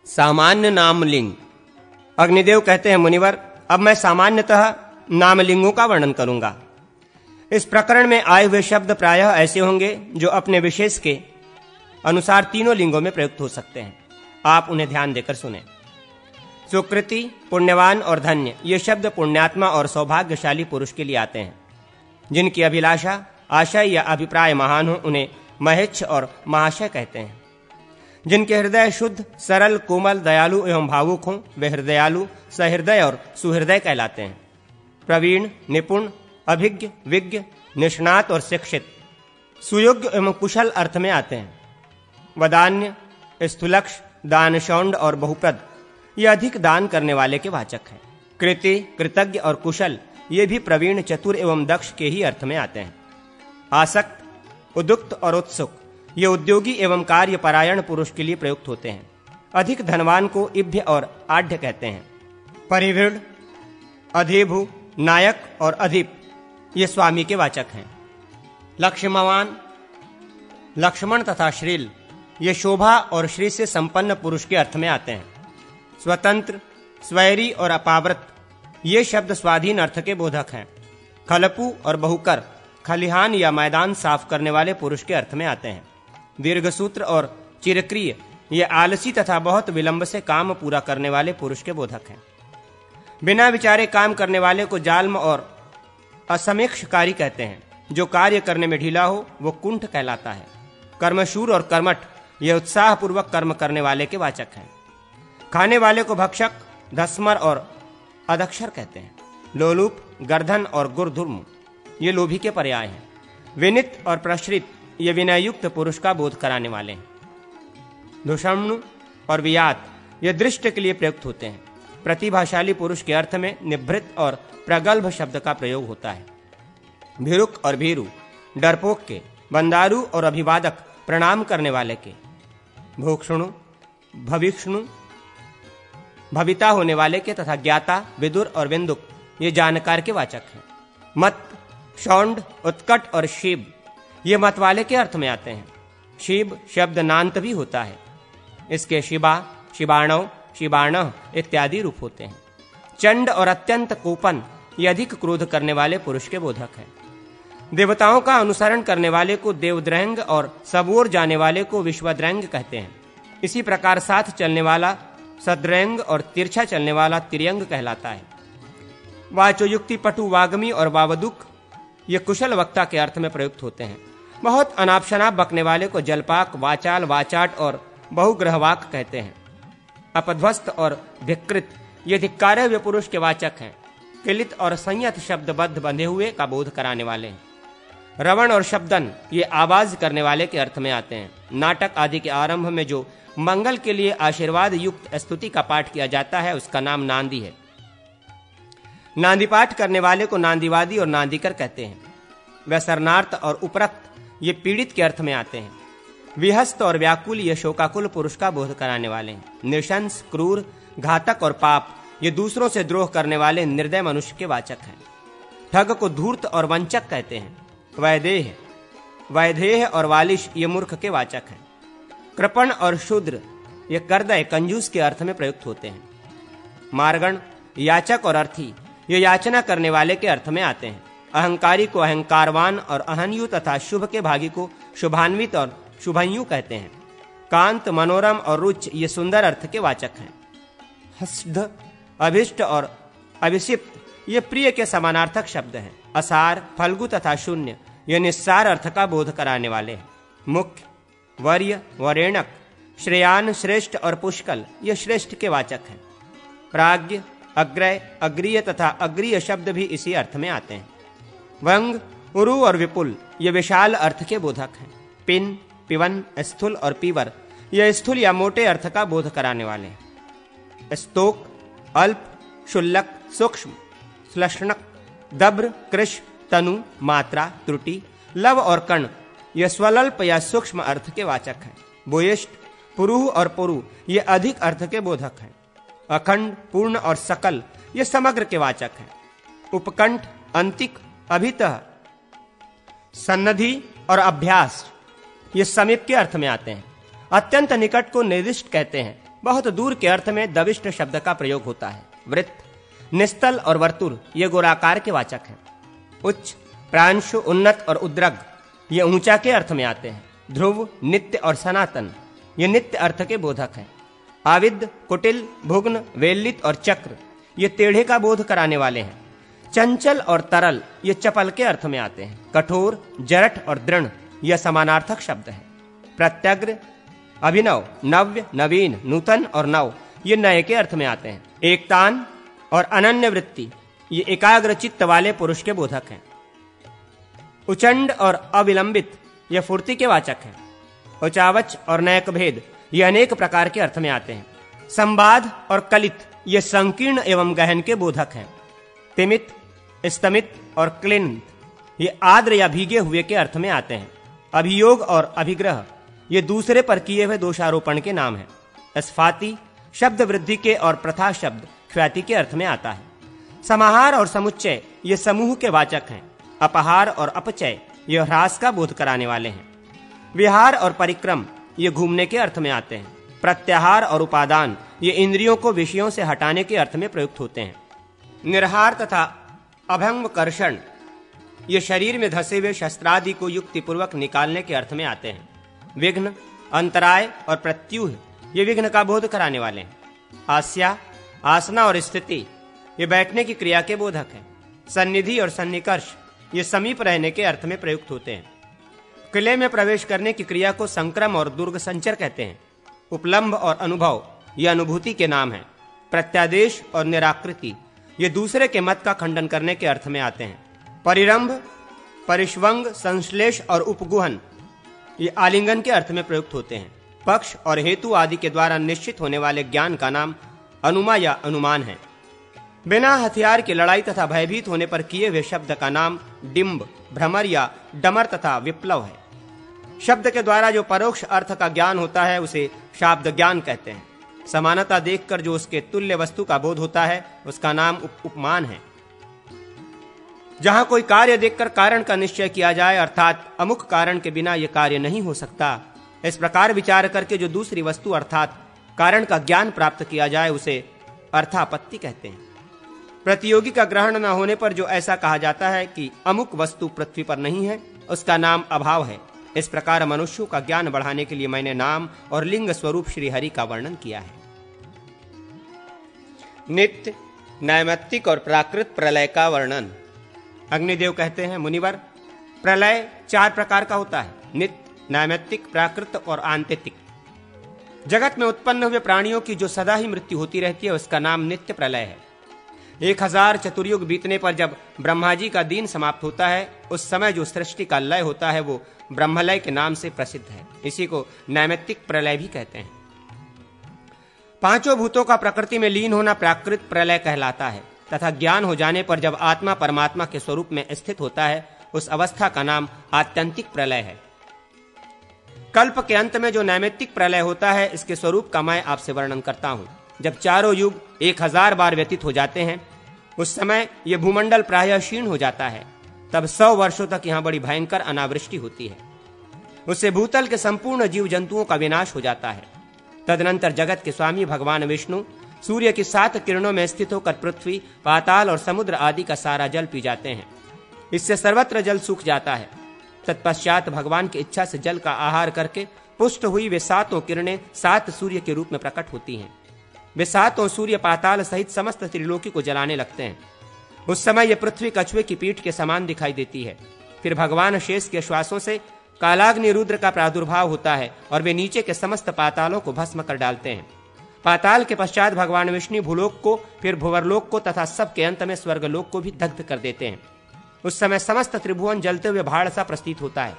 सामान्य नामलिंग। अग्निदेव कहते हैं, मुनिवर, अब मैं सामान्यतः नामलिंगों का वर्णन करूंगा। इस प्रकरण में आए हुए शब्द प्रायः ऐसे होंगे जो अपने विशेष के अनुसार तीनों लिंगों में प्रयुक्त हो सकते हैं। आप उन्हें ध्यान देकर सुने। सुकृति, पुण्यवान और धन्य, ये शब्द पुण्यात्मा और सौभाग्यशाली पुरुष के लिए आते हैं। जिनकी अभिलाषा, आशय या अभिप्राय महान हो उन्हें महेच्छ और महाशय कहते हैं। जिनके हृदय शुद्ध, सरल, कोमल, दयालु एवं भावुक हों वे हृदयालु, सहृदय और सुहृदय कहलाते हैं। प्रवीण, निपुण, अभिज्ञ, विज्ञ, निष्णात और शिक्षित, सुयोग्य एवं कुशल अर्थ में आते हैं। वदान्य, स्थूलक्ष, दानशौंड और बहुप्रद, ये अधिक दान करने वाले के वाचक हैं। कृति, कृतज्ञ और कुशल, ये भी प्रवीण, चतुर एवं दक्ष के ही अर्थ में आते हैं। आसक्त, उद्युक्त और उत्सुक, ये उद्योगी एवं कार्यपरायण पुरुष के लिए प्रयुक्त होते हैं। अधिक धनवान को इभ्य और आढ़्य कहते हैं। परिवृढ़, अधिभु, नायक और अधिप, ये स्वामी के वाचक हैं। लक्ष्मवान, लक्ष्मण तथा श्रील, ये शोभा और श्री से संपन्न पुरुष के अर्थ में आते हैं। स्वतंत्र, स्वैरी और अपावृत, ये शब्द स्वाधीन अर्थ के बोधक हैं। खलपु और बहुकर, खलिहान या मैदान साफ करने वाले पुरुष के अर्थ में आते हैं। दीर्घसूत्र और चिरक्रिय, ये आलसी तथा बहुत विलंब से काम पूरा करने वाले पुरुष के बोधक हैं। बिना विचारे काम करने वाले को जाल्म और असमीक्षकारी कहते हैं। जो कार्य करने में ढीला हो वो कुंठ कहलाता है। कर्मशूर और कर्मठ, ये उत्साहपूर्वक कर्म करने वाले के वाचक हैं। खाने वाले को भक्षक, धस्मर और अधक्षर कहते हैं। लोलुप, गर्धन और गुरधुर्म, ये लोभी के पर्याय हैं। विनित और प्रश्रित, ये विनययुक्त पुरुष का बोध कराने वाले हैं। धुषम्नु और वियात, ये दृष्ट के लिए प्रयुक्त होते हैं। प्रतिभाशाली पुरुष के अर्थ में निभृत और प्रगल्भ शब्द का प्रयोग होता है। भिरुक और भीरु, डरपोक के। बंदारू और अभिवादक, प्रणाम करने वाले के। भोक्षणु, भविष्णु, भविता होने वाले के तथा ज्ञाता, विदुर और विन्दुक, ये जानकार के वाचक हैं। मत, शौंड, उत्कट और शिव, ये मत वाले के अर्थ में आते हैं। शिव शब्द नांत भी होता है। इसके शिवा, शिवाणव, शिवाणः इत्यादि रूप होते हैं। चंड और अत्यंत कोपन, ये अधिक क्रोध करने वाले पुरुष के बोधक हैं। देवताओं का अनुसरण करने वाले को देवद्रंग और सबोर जाने वाले को विश्वद्रंग कहते हैं। इसी प्रकार साथ चलने वाला सद्रंग और तिरछा चलने वाला तिर्यंग कहलाता है। वाचोयुक्ति, पटु, वाग्मी और वावदुक, ये कुशल वक्ता के अर्थ में प्रयुक्त होते हैं। बहुत अनाप शनाप बकने वाले को जलपाक, वाचाल, वाचाट और बहुग्रहवाक कहते हैं। अपध्वस्त और धिक्कृत, ये धिक्कारे हुए पुरुष के वाचक हैं। किलित और संयत शब्दबद्ध बंधे हुए का बोध कराने वाले हैं। रवण और शब्दन, ये आवाज करने वाले के अर्थ में आते हैं। नाटक आदि के आरंभ में जो मंगल के लिए आशीर्वाद युक्त स्तुति का पाठ किया जाता है उसका नाम नांदी है। नांदी पाठ करने वाले को नांदीवादी और नांदीकर कहते हैं। व्यसरणार्थ और उपरक्त, ये पीड़ित के अर्थ में आते हैं। विहस्त और व्याकुल, ये शोकाकुल पुरुष का बोध कराने वाले हैं। निशंस, क्रूर, घातक और पाप, ये दूसरों से द्रोह करने वाले निर्दय मनुष्य के वाचक हैं। ठग को धूर्त और वंचक कहते हैं। वैदेह, वैदेह और वालिश, ये मूर्ख के वाचक हैं। कृपण और शूद्र, ये करदय, कंजूस के अर्थ में प्रयुक्त होते हैं। मार्गण, याचक और अर्थी, ये याचना करने वाले के अर्थ में आते हैं। अहंकारी को अहंकारवान और अहन्यु तथा शुभ के भागी को शुभान्वित और शुभन्यु कहते हैं। कांत, मनोरम और रुच, ये सुंदर अर्थ के वाचक हैं। हस्ध, अभिष्ट और अभिषिप्त, ये प्रिय के समानार्थक शब्द हैं। असार, फल्गु तथा शून्य, ये निस्सार अर्थ का बोध कराने वाले हैं। मुख्य, वर्य, वरेणक, श्रेयान, श्रेष्ठ और पुष्कल, ये श्रेष्ठ के वाचक हैं। प्राज्ञ, अग्रय, अग्रीय तथा अग्रीय शब्द भी इसी अर्थ में आते हैं। वंग, उरु और विपुल, ये विशाल अर्थ के बोधक हैं। पिन, पिवन, स्थूल और पीवर, ये स्थूल या मोटे अर्थ का बोध कराने वाले हैं। स्तोक, अल्प, शुल्लक, सूक्ष्म, श्लष्णक, दब्र, कृश, तनु, मात्रा, त्रुटि, लव और कर्ण, ये स्वल्प या सूक्ष्म अर्थ के वाचक हैं। बोयिष्ठ, पुरुह और पुरु, ये अधिक अर्थ के बोधक हैं। अखंड, पूर्ण और सकल, ये समग्र के वाचक हैं। उपकंठ, अंतिक, अभितः, सन्नधि और अभ्यास, ये समीप के अर्थ में आते हैं। अत्यंत निकट को निर्दिष्ट कहते हैं। बहुत दूर के अर्थ में दविष्ट शब्द का प्रयोग होता है। वृत्त, निस्तल और वर्तुल ये गोलाकार के वाचक हैं। उच्च, प्रांशु, उन्नत और उद्रग ये ऊंचा के अर्थ में आते हैं। ध्रुव, नित्य और सनातन ये नित्य अर्थ के बोधक हैं। आविद, कुटिल, भुग्न, वेलित और चक्र ये टेढ़े का बोध कराने वाले हैं। चंचल और तरल ये चपल के अर्थ में आते हैं। कठोर, जरठ और दृढ़ यह समानार्थक शब्द है। प्रत्यग्र, अभिनव, नव्य, नवीन, नूतन और नव ये नए के अर्थ में आते हैं। एकतान और अनन्य वृत्ति ये एकाग्र चित्त वाले पुरुष के बोधक हैं। उचंड और अविलंबित ये फुर्ती के वाचक हैं। उचावच और नैक भेद ये अनेक प्रकार के अर्थ में आते हैं। संवाद और कलित ये संकीर्ण एवं गहन के बोधक हैं। तिमित, स्तमित और क्लिन्त ये आर्द्र या भीगे हुए के अर्थ में आते हैं। अभियोग और अभिग्रह ये दूसरे पर किए हुए दोषारोपण के नाम हैं। स्फाति शब्द वृद्धि के और प्रथा शब्द ख्याति के अर्थ में आता है। समाहार और समुच्चय ये समूह के वाचक हैं। अपहार और अपचय ये ह्रास का बोध कराने वाले हैं। विहार और परिक्रम ये घूमने के अर्थ में आते हैं। प्रत्याहार और उपादान ये इंद्रियों को विषयों से हटाने के अर्थ में प्रयुक्त होते हैं। निर्हार तथा अभंग कर्षण ये शरीर में धसे हुए शस्त्रादि को युक्तिपूर्वक निकालने के अर्थ में आते हैं। विघ्न, अंतराय और प्रत्यूह ये विघ्न का बोध कराने वाले हैं। आस्या, आसना और स्थिति ये बैठने की क्रिया के बोधक हैं। सन्निधि और सन्निकर्ष ये समीप रहने के अर्थ में प्रयुक्त होते हैं। किले में प्रवेश करने की क्रिया को संक्रम और दुर्ग संचर कहते हैं। उपलम्भ और अनुभव ये अनुभूति के नाम हैं। प्रत्यादेश और निराकृति ये दूसरे के मत का खंडन करने के अर्थ में आते हैं। परिरंभ, परिष्वंग, संश्लेष और उपगुहन ये आलिंगन के अर्थ में प्रयुक्त होते हैं। पक्ष और हेतु आदि के द्वारा निश्चित होने वाले ज्ञान का नाम अनुमा या अनुमान है। बिना हथियार की लड़ाई तथा भयभीत होने पर किए हुए शब्द का नाम डिंब, भ्रमर या डमर तथा विप्लव है। शब्द के द्वारा जो परोक्ष अर्थ का ज्ञान होता है उसे शाब्द ज्ञान कहते हैं। समानता देखकर जो उसके तुल्य वस्तु का बोध होता है उसका नाम उपमान है। जहां कोई कार्य देखकर कारण का निश्चय किया जाए अर्थात अमुक कारण के बिना यह कार्य नहीं हो सकता, इस प्रकार विचार करके जो दूसरी वस्तु अर्थात कारण का ज्ञान प्राप्त किया जाए उसे अर्थापत्ति कहते हैं। प्रतियोगी का ग्रहण न होने पर जो ऐसा कहा जाता है कि अमुक वस्तु पृथ्वी पर नहीं है उसका नाम अभाव है। इस प्रकार मनुष्यों का ज्ञान बढ़ाने के लिए मैंने नाम और लिंग स्वरूप श्री हरि का वर्णन किया है। नित्य, नैमित्तिक और प्राकृत प्रलय का वर्णन। अग्निदेव कहते हैं, मुनिवर, प्रलय 4 प्रकार का होता है। नित्य, नैमित्तिक, प्राकृत और आंतरिक। जगत में उत्पन्न हुए प्राणियों की जो सदा ही मृत्यु होती रहती है उसका नाम नित्य प्रलय है। 1000 चतुर्युग बीतने पर जब ब्रह्मा जी का दिन समाप्त होता है उस समय जो सृष्टि का लय होता है वो ब्रह्मलय के नाम से प्रसिद्ध है। इसी को नैमित्तिक प्रलय भी कहते हैं। 5 भूतों का प्रकृति में लीन होना प्राकृत प्रलय कहलाता है तथा ज्ञान हो जाने पर जब आत्मा परमात्मा के स्वरूप में स्थित होता है उस अवस्था का नाम आत्यंतिक प्रलय है। कल्प के अंत में जो नैमित्तिक प्रलय होता है इसके स्वरूप का मैं आपसे वर्णन करता हूँ। जब चारों युग 1000 बार व्यतीत हो जाते हैं उस समय यह भूमंडल प्रायः क्षीण हो जाता है। तब 100 वर्षों तक यहाँ बड़ी भयंकर अनावृष्टि होती है। उससे भूतल के संपूर्ण जीव जंतुओं का विनाश हो जाता है। तदनंतर जगत के स्वामी भगवान विष्णु सूर्य की 7 किरणों में स्थित होकर पृथ्वी, पाताल और समुद्र आदि का सारा जल पी जाते हैं। इससे सर्वत्र जल सूख जाता है। तत्पश्चात भगवान की इच्छा से जल का आहार करके पुष्ट हुई वे 7 किरणें 7 सूर्य के रूप में प्रकट होती हैं। वे 7 सूर्य पाताल सहित समस्त त्रिलोकी को जलाने लगते हैं। उस समय यह पृथ्वी कछुए की पीठ के समान दिखाई देती है। फिर भगवान शेष के श्वासों से कालाग्नि रुद्र का प्रादुर्भाव होता है और वे नीचे के समस्त पातालों को भस्म कर डालते हैं। पाताल के पश्चात भगवान विष्णु भूलोक को, फिर भुवरलोक को तथा सबके अंत में स्वर्गलोक को भी दग्ध कर देते हैं। उस समय समस्त त्रिभुवन जलते हुए भाड़ सा प्रतीत होता है।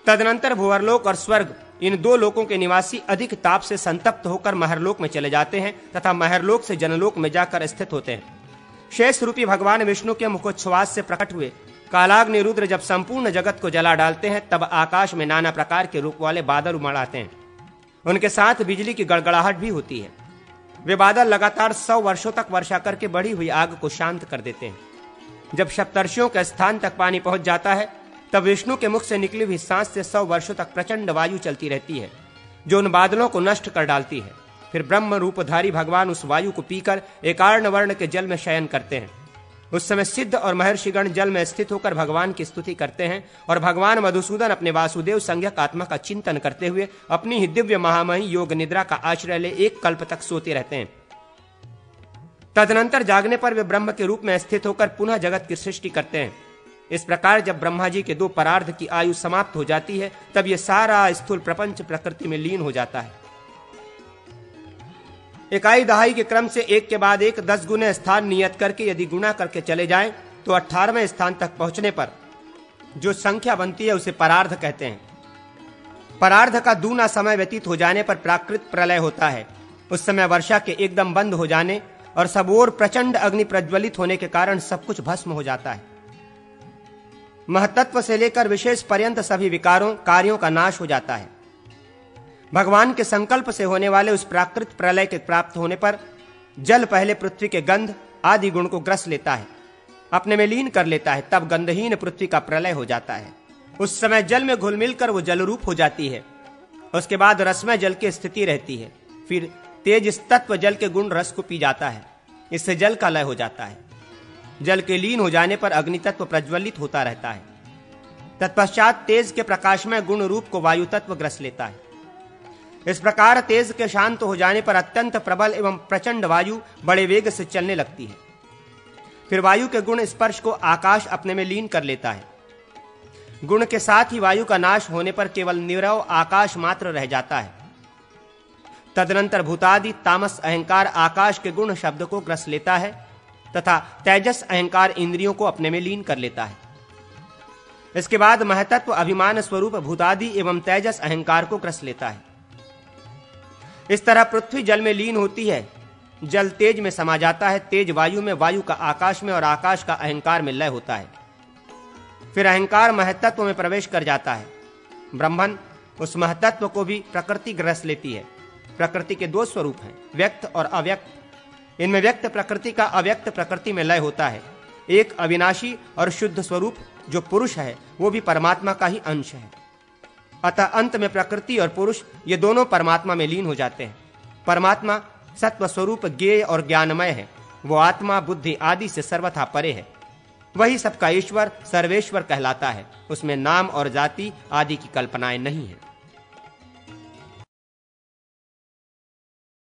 तदनंतर भुवरलोक और स्वर्ग इन 2 लोकों के निवासी अधिक ताप से संतप्त होकर महरलोक में चले जाते हैं तथा महरलोक से जनलोक में जाकर स्थित होते हैं। शेष रूपी भगवान विष्णु के मुखोच्छ्वास से प्रकट हुए कालाग्नि रुद्र जब संपूर्ण जगत को जला डालते हैं तब आकाश में नाना प्रकार के रूप वाले बादल उमड़ आते हैं। उनके साथ बिजली की गड़गड़ाहट भी होती है। वे बादल लगातार 100 वर्षों तक वर्षा करके बढ़ी हुई आग को शांत कर देते हैं। जब सप्तर्षियों के स्थान तक पानी पहुंच जाता है तब विष्णु के मुख से निकली हुई सांस से 100 वर्षों तक प्रचंड वायु चलती रहती है जो उन बादलों को नष्ट कर डालती है। फिर ब्रह्म रूपधारी भगवान उस वायु को पीकर एकार्ण वर्ण के जल में शयन करते हैं। उस समय सिद्ध और महर्षिगण जल में स्थित होकर भगवान की स्तुति करते हैं और भगवान मधुसूदन अपने वासुदेव संज्ञक आत्मा का चिंतन करते हुए अपनी ही दिव्य महामही योग निद्रा का आश्रय ले एक कल्प तक सोते रहते हैं। तदनंतर जागने पर वे ब्रह्म के रूप में स्थित होकर पुनः जगत की सृष्टि करते हैं। इस प्रकार जब ब्रह्मा जी के 2 परार्ध की आयु समाप्त हो जाती है तब यह सारा स्थूल प्रपंच प्रकृति में लीन हो जाता है। इकाई दहाई के क्रम से एक के बाद एक 10 गुने स्थान नियत करके यदि गुणा करके चले जाएं तो 18वें स्थान तक पहुंचने पर जो संख्या बनती है उसे परार्ध कहते हैं। परार्ध का दूना समय व्यतीत हो जाने पर प्राकृत प्रलय होता है। उस समय वर्षा के एकदम बंद हो जाने और सब ओर प्रचंड अग्नि प्रज्वलित होने के कारण सब कुछ भस्म हो जाता है। महतत्व से लेकर विशेष पर्यंत सभी विकारों कार्यों का नाश हो जाता है। भगवान के संकल्प से होने वाले उस प्राकृत प्रलय के प्राप्त होने पर जल पहले पृथ्वी के गंध आदि गुण को ग्रस लेता है, अपने में लीन कर लेता है, तब गंधहीन पृथ्वी का प्रलय हो जाता है। उस समय जल में घुल मिलकर वो जल रूप हो जाती है। उसके बाद रसमय जल की स्थिति रहती है। फिर तेज तत्व जल के गुण रस को पी जाता है, इससे जल का लय हो जाता है। जल के लीन हो जाने पर अग्नि तत्व प्रज्वलित होता रहता है। तत्पश्चात तेज के प्रकाश में गुण रूप को वायु तत्व ग्रस लेता है। इस प्रकार तेज के शांत हो जाने पर अत्यंत प्रबल एवं प्रचंड वायु बड़े वेग से चलने लगती है। फिर वायु के गुण स्पर्श को आकाश अपने में लीन कर लेता है। गुण के साथ ही वायु का नाश होने पर केवल निरव आकाश मात्र रह जाता है। तदनंतर भूतादि तामस अहंकार आकाश के गुण शब्द को ग्रस लेता है तथा तेजस अहंकार इंद्रियों को अपने में लीन कर लेता है। इसके बाद महतत्व अभिमान स्वरूप भूतादि एवं तेजस अहंकार को ग्रस लेता है। इस तरह पृथ्वी जल में लीन होती है, जल तेज में समा जाता है, तेज वायु में, वायु का आकाश में और आकाश का अहंकार में लय होता है। फिर अहंकार महतत्व में प्रवेश कर जाता है। ब्रह्मन उस महतत्व को भी प्रकृति ग्रस लेती है। प्रकृति के 2 स्वरूप हैं, व्यक्त और अव्यक्त। इनमें व्यक्त प्रकृति का अव्यक्त प्रकृति में लय होता है। एक अविनाशी और शुद्ध स्वरूप जो पुरुष है वो भी परमात्मा का ही अंश है। अतः अंत में प्रकृति और पुरुष ये दोनों परमात्मा में लीन हो जाते हैं। परमात्मा सत्व स्वरूप ज्ञेय और ज्ञानमय है। वो आत्मा बुद्धि आदि से सर्वथा परे है। वही सबका ईश्वर सर्वेश्वर कहलाता है। उसमें नाम और जाति आदि की कल्पनाएं नहीं है।